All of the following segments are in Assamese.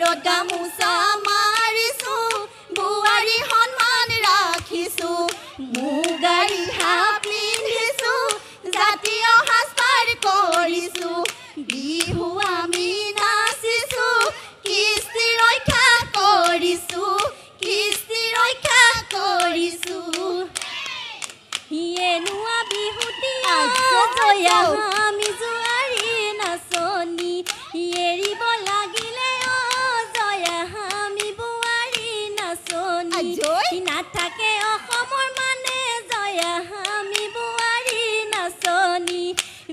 মূৰত গামোচা মাৰিছো বোৱাৰী সন্মান ৰাখিছো মুগাৰী হাত পিন্ধিছো জাতীয় সাজপাৰ কৰিছো বিহু আমি নাচিছো কৃষ্টি ৰক্ষা কৰিছো কৃষ্টি ৰক্ষা কৰিছো এনুৱা বিহুটিয়া জয়া আমি জোৱাৰী নাচনী এৰিব লাগিলে জয়া আমি বোৱাৰী নাচনী নাথাকে অসমৰ মানে জয়া আমি বোৱাৰী নাচনী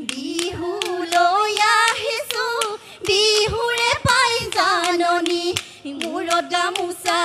বিহু লৈ আহিছো বিহুৰে পাই জাননী মূৰত গামোচা